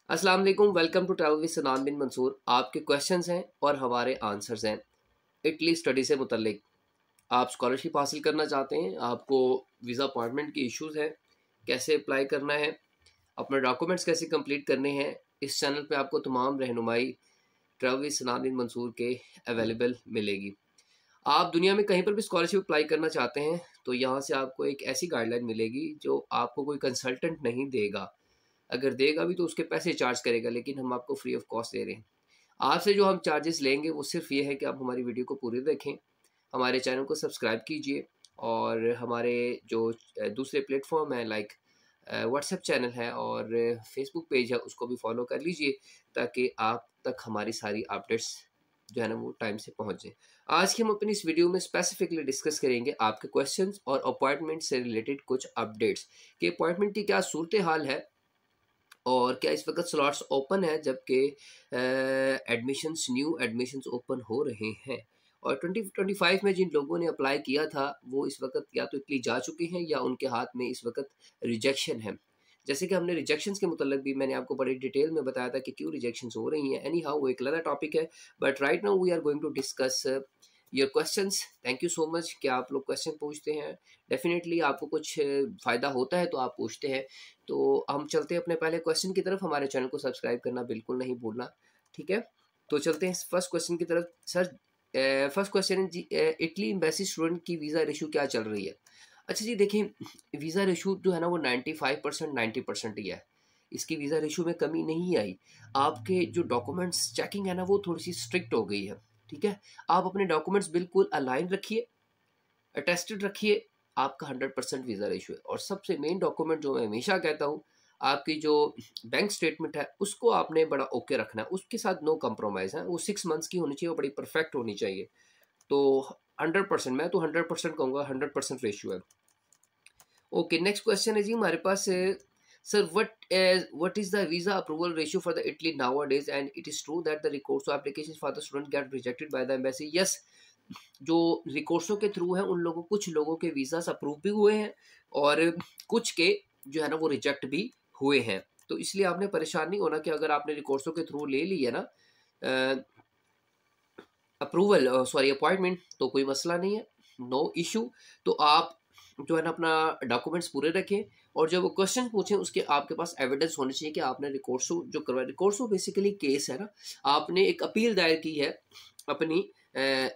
अस्सलाम वालेकुम, welcome to travel with सनान बिन मंसूर। आपके क्वेश्चंस हैं और हमारे आंसर्स हैं इटली स्टडी से मुतल्लिक। आप स्कॉलरशिप हासिल करना चाहते हैं, आपको वीज़ा अपॉइंटमेंट की इश्यूज़ हैं, कैसे अप्लाई करना है, अपने डॉक्यूमेंट्स कैसे कंप्लीट करने हैं, इस चैनल पे आपको तमाम रहनुमाई ट्रैवल विद सनान बिन मंसूर के अवेलेबल मिलेगी। आप दुनिया में कहीं पर भी स्कॉलरशिप अप्लाई करना चाहते हैं तो यहाँ से आपको एक ऐसी गाइडलाइन मिलेगी जो आपको कोई कंसल्टेंट नहीं देगा। अगर देगा भी तो उसके पैसे चार्ज करेगा, लेकिन हम आपको फ्री ऑफ कॉस्ट दे रहे हैं। आपसे जो हम चार्जेस लेंगे वो सिर्फ ये है कि आप हमारी वीडियो को पूरी देखें, हमारे चैनल को सब्सक्राइब कीजिए और हमारे जो दूसरे प्लेटफॉर्म हैं लाइक व्हाट्सएप चैनल है और फेसबुक पेज है उसको भी फॉलो कर लीजिए ताकि आप तक हमारी सारी अपडेट्स जो है ना वो टाइम से पहुंच जाए। आज की हम अपनी इस वीडियो में स्पेसिफिकली डिस्कस करेंगे आपके क्वेश्चंस और अपॉइंटमेंट से रिलेटेड कुछ अपडेट्स कि अपॉइंटमेंट की क्या सूरत हाल है और क्या इस वक्त स्लॉट्स ओपन है, जबकि एडमिशन्स न्यू एडमिशन्स ओपन हो रहे हैं। और 2025 में जिन लोगों ने अप्लाई किया था वो इस वक्त या तो इटली जा चुके हैं या उनके हाथ में इस वक्त रिजेक्शन है। जैसे कि हमने रिजेक्शंस के मुतल्लिक भी मैंने आपको बड़ी डिटेल में बताया था कि क्यों रिजेक्शंस हो रही हैं। एनी हाउ वो एक अलग टॉपिक है, but right now we are going to discuss your questions. Thank you so much कि आप लोग क्वेश्चन पूछते हैं। डेफिनेटली आपको कुछ फ़ायदा होता है तो आप पूछते हैं। तो हम चलते हैं अपने पहले क्वेश्चन की तरफ। हमारे चैनल को सब्सक्राइब करना बिल्कुल नहीं भूलना, ठीक है। तो चलते हैं फर्स्ट क्वेश्चन की तरफ। सर फर्स्ट क्वेश्चन है जी, इटली एम्बेसी स्टूडेंट की वीज़ा रेशो क्या चल रही है? अच्छा जी, देखिए वीज़ा रेशो जो है ना वो 95% 90% ही है। इसकी वीज़ा रेशो में कमी नहीं आई। आपके जो डॉक्यूमेंट्स चेकिंग है ना वो थोड़ी सी स्ट्रिक्ट हो गई है, ठीक है। आप अपने डॉक्यूमेंट्स बिल्कुल अलाइन रखिए, अटेस्टेड रखिए, आपका 100% वीज़ा रेशो है। और सबसे मेन डॉक्यूमेंट जो मैं हमेशा कहता हूँ, आपकी जो बैंक स्टेटमेंट है उसको आपने बड़ा ओके रखना है, उसके साथ नो कंप्रोमाइज़ है। वो 6 मंथ्स की होनी चाहिए, वो बड़ी परफेक्ट होनी चाहिए। तो 100%, मैं तो 100% कहूँगा, 100% रेशियो है। ओके, नेक्स्ट क्वेश्चन है जी हमारे पास। Sir what is the visa approval ratio for the Italy nowadays and it is true that the ricorso application for the student get rejected by the embassy? Yes, जो रिकोर्सो के through है उन लोगों, कुछ लोगों के वीज़ा अप्रूव भी हुए हैं और कुछ के जो है ना वो रिजेक्ट भी हुए हैं। तो इसलिए आपने परेशान नहीं होना कि अगर आपने रिकोर्सो के थ्रू ले ली है ना अप्रूवल, सॉरी अपॉइंटमेंट, तो कोई मसला नहीं है, नो इशू। तो आप जो है ना अपना डॉक्यूमेंट्स पूरे रखें और जब वो क्वेश्चन पूछें उसके आपके पास एविडेंस होने चाहिए कि आपने रिकोर्सो जो करवाया। रिकोर्सो बेसिकली केस है ना, आपने एक अपील दायर की है अपनी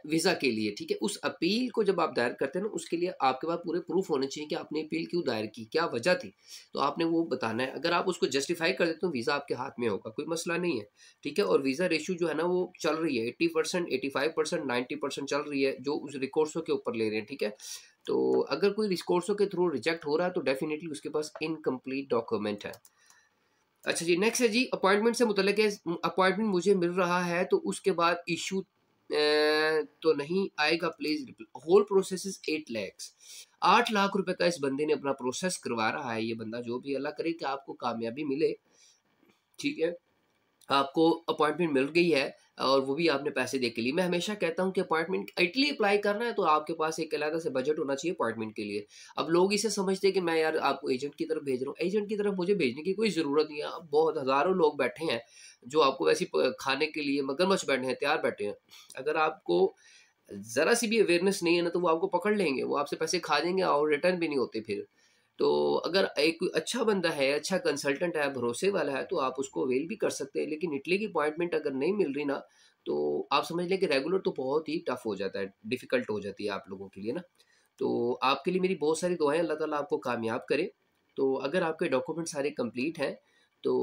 वीज़ा के लिए, ठीक है। उस अपील को जब आप दायर करते हैं ना उसके लिए आपके पास पूरे प्रूफ होने चाहिए कि आपने अपील क्यों दायर की, क्या वजह थी, तो आपने वो बताना है। अगर आप उसको जस्टिफाई कर देते तो वीज़ा आपके हाथ में होगा, कोई मसला नहीं है, ठीक है। और वीज़ा रेशियो जो है ना वो चल रही है 80%, 85%, 90% चल रही है जो उस रिकोर्सो के ऊपर ले रहे हैं, ठीक है। तो अगर कोई रिकोर्सो के थ्रू रिजेक्ट हो रहा है तो डेफिनेटली उसके पास इनकम्प्लीट डॉक्यूमेंट है। अच्छा जी, नेक्स्ट है जी अपॉइंटमेंट से मुतल्लिक है। अपॉइंटमेंट मुझे मिल रहा है तो उसके बाद इशू तो नहीं आएगा, please whole process is 8 lakhs। 8 lakh रुपए का इस बंदे ने अपना प्रोसेस करवा रहा है। ये बंदा जो भी, अल्लाह करे कि आपको कामयाबी मिले, ठीक है। आपको अपॉइंटमेंट मिल गई है और वो भी आपने पैसे दे के लिए। मैं हमेशा कहता हूँ कि अपॉइंटमेंट इटली अप्लाई करना है तो आपके पास एक अलग से बजट होना चाहिए अपॉइंटमेंट के लिए। अब लोग इसे समझते हैं कि मैं यार आपको एजेंट की तरफ भेज रहा हूँ। एजेंट की तरफ मुझे भेजने की कोई ज़रूरत नहीं है। अब बहुत हज़ारों लोग बैठे हैं जो आपको वैसे खाने के लिए मगरमच्छ बैठे हैं, तैयार बैठे हैं। अगर आपको ज़रा सी भी अवेयरनेस नहीं है ना तो वो आपको पकड़ लेंगे, वो आपसे पैसे खा जाएंगे और रिटर्न भी नहीं होते फिर। तो अगर एक कोई अच्छा बंदा है, अच्छा कंसल्टेंट है, भरोसे वाला है तो आप उसको अवेल भी कर सकते हैं। लेकिन इटली की अपॉइंटमेंट अगर नहीं मिल रही ना तो आप समझ लें कि रेगुलर तो बहुत ही टफ हो जाता है, डिफ़िकल्ट हो जाती है आप लोगों के लिए ना। तो आपके लिए मेरी बहुत सारी दुआएँ, अल्लाह ताला आपको कामयाब करे। तो अगर आपके डॉक्यूमेंट सारे कंप्लीट हैं तो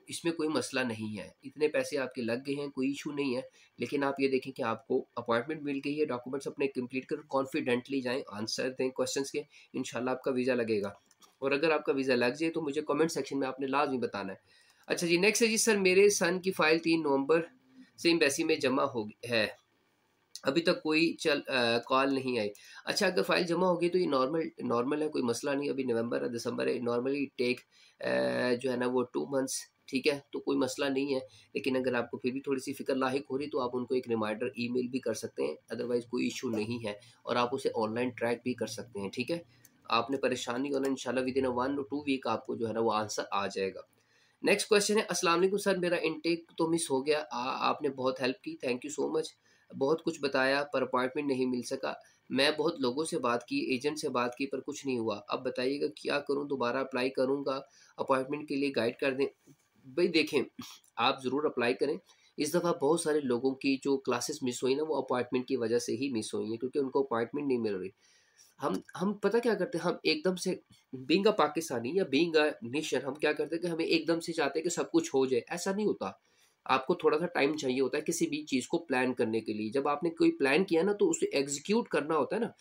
इसमें कोई मसला नहीं है। इतने पैसे आपके लग गए हैं, कोई इश्यू नहीं है। लेकिन आप ये देखें कि आपको अपॉइंटमेंट मिल गई है, डॉक्यूमेंट्स अपने कंप्लीट करो, कॉन्फिडेंटली जाएँ, आंसर दें क्वेश्चंस के, इंशाल्लाह आपका वीज़ा लगेगा। और अगर आपका वीज़ा लग जाए तो मुझे कमेंट सेक्शन में आपने लाज़मी बताना है। अच्छा जी, नेक्स्ट है जी सर, मेरे सन की फ़ाइल 3 नवंबर से एम्बेसी में जमा हो है, अभी तक कोई कॉल नहीं आई। अच्छा, अगर फ़ाइल जमा हो गई तो ये नॉर्मल नॉर्मल है, कोई मसला नहीं। अभी नवंबर है, दिसंबर है, नॉर्मली टेक जो है ना वो 2 मंथ्स, ठीक है, तो कोई मसला नहीं है। लेकिन अगर आपको फिर भी थोड़ी-सी फ़िक्र लाहिक हो रही तो आप उनको एक रिमाइंडर ईमेल भी कर सकते हैं, अदरवाइज़ कोई इश्यू नहीं है। और आप उसे ऑनलाइन ट्रैक भी कर सकते हैं, ठीक है। आपने परेशान नहीं होना, इंशाल्लाह विदिन अ 1 टू 2 वीक आपको जो है ना वो आंसर आ जाएगा। नेक्स्ट क्वेश्चन है, अस्सलाम वालेकुम सर, मेरा इनटेक तो मिस हो गया। आपने बहुत हेल्प की, थैंक यू सो मच। बहुत कुछ बताया पर अपॉइंटमेंट नहीं मिल सका। मैं बहुत लोगों से बात की, एजेंट से बात की, पर कुछ नहीं हुआ। अब बताइएगा क्या करूं, दोबारा अप्लाई करूंगा, अपॉइंटमेंट के लिए गाइड कर दें। भाई देखें, आप ज़रूर अप्लाई करें। इस दफ़ा बहुत सारे लोगों की जो क्लासेस मिस हुई ना, वो अपॉइंटमेंट की वजह से ही मिस हुई हैं, क्योंकि उनको अपॉइंटमेंट नहीं मिल रही। हम पता क्या करते हैं, हम एकदम से बीइंग अ पाकिस्तानी या बीइंग अ नेशन, हम क्या करते हैं कि हमें एकदम से चाहते हैं कि सब कुछ हो जाए। ऐसा नहीं होता। आपको थोड़ा सा टाइम चाहिए होता है किसी भी चीज़ को प्लान करने के लिए। जब आपने कोई प्लान किया ना, तो उसे एग्जीक्यूट करना होता है ना।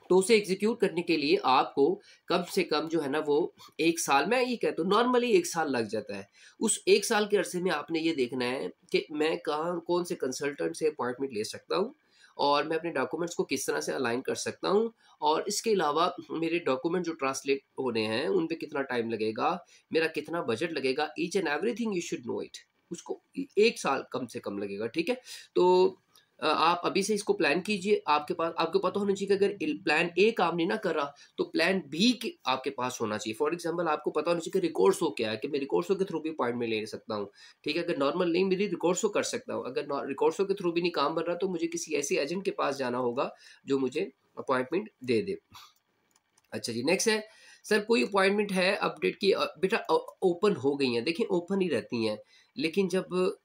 तो उसे एग्जीक्यूट करने के लिए आपको कम से कम जो है ना, वो 1 साल, मैं ये कहता हूँ नॉर्मली 1 साल लग जाता है। उस 1 साल के अरसे में आपने ये देखना है कि मैं कहाँ कौन से कंसल्टेंट से अपॉइंटमेंट ले सकता हूँ, और मैं अपने डॉक्यूमेंट्स को किस तरह से अलाइन कर सकता हूँ, और इसके अलावा मेरे डॉक्यूमेंट जो ट्रांसलेट होने हैं उन पे कितना टाइम लगेगा, मेरा कितना बजट लगेगा, each and everything you should know it. उसको 1 साल कम से कम लगेगा, ठीक है। तो आप अभी से इसको प्लान कीजिए। आपके पास, आपको पता होना चाहिए कि अगर प्लान ए काम नहीं ना कर रहा, तो प्लान बी आपके पास होना चाहिए। फॉर एग्जांपल, आपको पता होना चाहिए कि रिकॉर्ड्सो क्या है, कि मैं रिकॉर्ड्सो के थ्रू भी अपॉइंटमेंट ले सकता हूँ, ठीक है। अगर नॉर्मल नहीं मिली, रिकॉर्ड्सो कर सकता हूँ। अगर रिकॉर्ड्सो के थ्रू भी नहीं काम बन रहा, तो मुझे किसी ऐसे एजेंट के पास जाना होगा जो मुझे अपॉइंटमेंट दे दे। अच्छा जी, नेक्स्ट है, सर कोई अपॉइंटमेंट है अपडेट की, बेटा ओपन हो गई हैं। देखिए, ओपन ही रहती हैं, लेकिन जब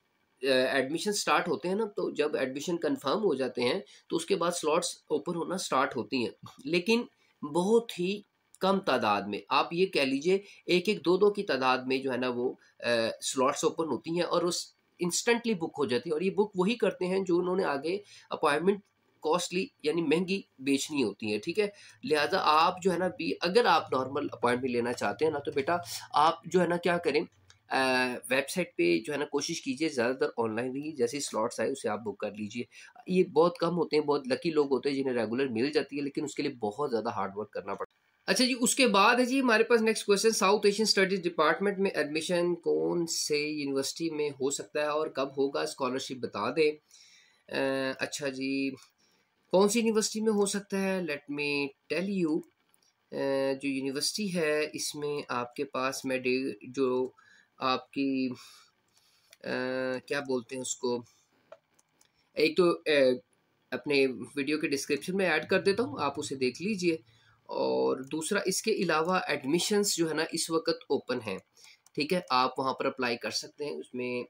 एडमिशन स्टार्ट होते हैं ना, तो जब एडमिशन कंफर्म हो जाते हैं, तो उसके बाद स्लॉट्स ओपन होना स्टार्ट होती हैं, लेकिन बहुत ही कम तादाद में। आप ये कह लीजिए, एक एक दो दो की तादाद में जो है ना, वो स्लॉट्स ओपन होती हैं, और उस इंस्टेंटली बुक हो जाती है। और ये बुक वही करते हैं जो उन्होंने आगे अपॉइंटमेंट कॉस्टली यानी महंगी बेचनी होती है, ठीक है। लिहाजा आप जो है ना, बी अगर आप नॉर्मल अपॉइंटमेंट लेना चाहते हैं ना, तो बेटा आप जो है ना क्या करें, वेबसाइट पे जो है ना कोशिश कीजिए ज़्यादातर ऑनलाइन ही, जैसे स्लॉट्स आए उसे आप बुक कर लीजिए। ये बहुत कम होते हैं, बहुत लकी लोग होते हैं जिन्हें रेगुलर मिल जाती है, लेकिन उसके लिए बहुत ज़्यादा हार्ड वर्क करना पड़ता है। अच्छा जी, उसके बाद है जी हमारे पास next question, south Asian studies department में एडमिशन कौन से यूनिवर्सिटी में हो सकता है और कब होगा, स्कॉलरशिप बता दें। अच्छा जी, कौन सी यूनिवर्सिटी में हो सकता है, लेट मी टेल यू। जो यूनिवर्सिटी है, इसमें आपके पास मैं डे जो आपकी क्या बोलते हैं उसको, एक तो अपने वीडियो के डिस्क्रिप्शन में ऐड कर देता हूँ, आप उसे देख लीजिए। और दूसरा, इसके अलावा एडमिशन्स जो है ना इस वक्त ओपन हैं, ठीक है। आप वहाँ पर अप्लाई कर सकते हैं। उसमें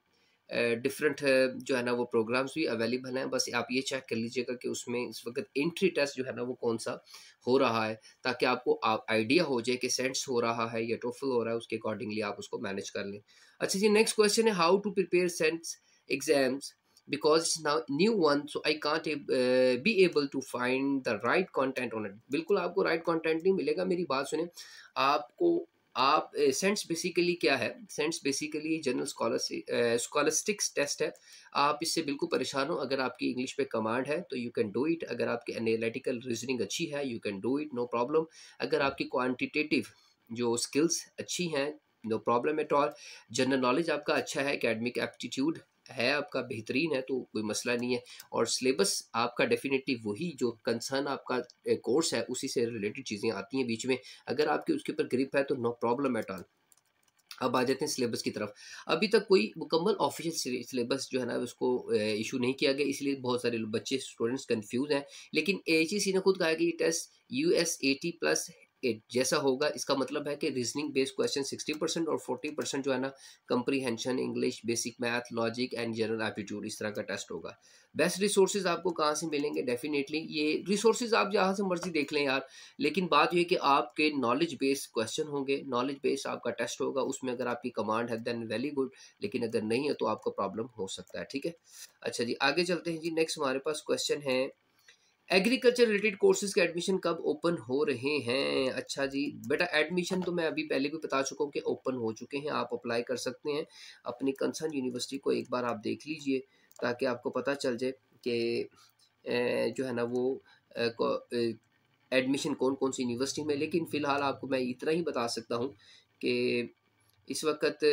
डिफरेंट जो है ना वो प्रोग्राम्स भी अवेलेबल हैं। बस आप ये चेक कर लीजिएगा कि उसमें इस वक्त एंट्री टेस्ट जो है ना वो कौन सा हो रहा है, ताकि आपको आइडिया हो जाए कि सेंट्स हो रहा है या टोफल हो रहा है, उसके अकॉर्डिंगली आप उसको मैनेज कर लें। अच्छा जी, नेक्स्ट क्वेश्चन है, how to prepare cents exams because it's now new one, so I can't be able to find the right content on it। बिल्कुल आपको right content नहीं मिलेगा। मेरी बात सुने, आपको आप सेंट्स बेसिकली क्या है, सेंट्स बेसिकली जनरल स्कॉलस्टिक्स टेस्ट है। आप इससे बिल्कुल परेशान हो, अगर आपकी इंग्लिश पे कमांड है तो यू कैन डू इट, अगर आपकी एनालिटिकल रीजनिंग अच्छी है you can do it, no problem. अगर आपकी क्वांटिटेटिव जो स्किल्स अच्छी हैं, no problem at all. General knowledge आपका अच्छा है, एकेडमिक एप्टीट्यूड है आपका बेहतरीन है, तो कोई मसला नहीं है। और सिलेबस आपका डेफिनेटली वही जो कंसर्न आपका कोर्स है उसी से रिलेटेड चीज़ें आती हैं बीच में। अगर आपकी उसके ऊपर ग्रिप है तो नो प्रॉब्लम एट ऑल। अब आ जाते हैं सिलेबस की तरफ। अभी तक कोई मुकम्मल ऑफिशियल सिलेबस जो है ना उसको इशू नहीं किया गया, इसलिए बहुत सारे बच्चे स्टूडेंट्स कंफ्यूज हैं। लेकिन एचईसी ने खुद कहा है कि ये टेस्ट US80+8 जैसा होगा। इसका मतलब है कि रीजनिंग बेस्ड क्वेश्चन 60% और 40% जो है ना comprehension, English, basic math, logic and general aptitude, इस तरह का टेस्ट होगा। बेस्ट रिसोर्सेज आपको कहाँ से मिलेंगे, डेफिनेटली ये रिसोर्सेज आप जहाँ से मर्जी देख लें यार, लेकिन बात ये है कि आपके नॉलेज बेस्ड क्वेश्चन होंगे, नॉलेज बेस्ड आपका टेस्ट होगा। उसमें अगर आपकी कमांड है देन वेरी गुड, लेकिन अगर नहीं है तो आपको प्रॉब्लम हो सकता है, ठीक है। अच्छा जी, आगे चलते हैं जी। नेक्स्ट हमारे पास क्वेश्चन है, एग्रीकल्चर रिलेटेड कोर्सेज के एडमिशन कब ओपन हो रहे हैं। अच्छा जी बेटा, एडमिशन तो मैं अभी पहले भी बता चुका हूँ कि ओपन हो चुके हैं, आप अप्लाई कर सकते हैं। अपनी कंसर्न यूनिवर्सिटी को एक बार आप देख लीजिए, ताकि आपको पता चल जाए कि जो है ना वो एडमिशन कौन कौन सी यूनिवर्सिटी में। लेकिन फ़िलहाल आपको मैं इतना ही बता सकता हूँ कि इस वक्त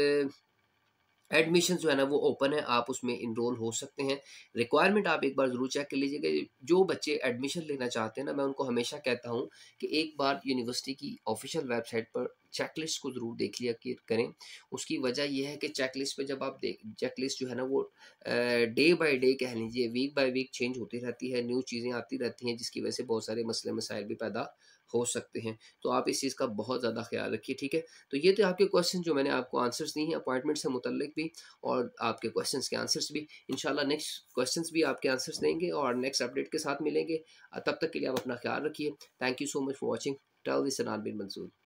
एडमिशन जो है ना वो ओपन है, आप उसमें इनरोल हो सकते हैं। रिक्वायरमेंट आप एक बार ज़रूर चेक कर लीजिएगा। जो बच्चे एडमिशन लेना चाहते हैं ना, मैं उनको हमेशा कहता हूँ कि एक बार यूनिवर्सिटी की ऑफिशियल वेबसाइट पर चेकलिस्ट को ज़रूर देख लिया कि करें। उसकी वजह ये है कि चेकलिस्ट पे जब आप चेकलिस्ट जो है ना वो डे बाय डे कह लीजिए, वीक बाय वीक चेंज होती रहती है, न्यू चीज़ें आती रहती हैं, जिसकी वजह से बहुत सारे मसले मसाइल भी पैदा हो सकते हैं। तो आप इस चीज़ का बहुत ज़्यादा ख्याल रखिए, ठीक है। तो ये थे आपके क्वेश्चन जो मैंने आपको आंसर्स दिए हैं अपॉइंटमेंट से मुतल्लिक भी, और आपके क्वेश्चंस के आंसर्स भी। इंशाल्लाह नेक्स्ट क्वेश्चंस भी आपके आंसर्स देंगे और नेक्स्ट अपडेट के साथ मिलेंगे। तब तक के लिए आप अपना ख्याल रखिए। Thank you so much for watching. Tell this Sanan bin Mansoor.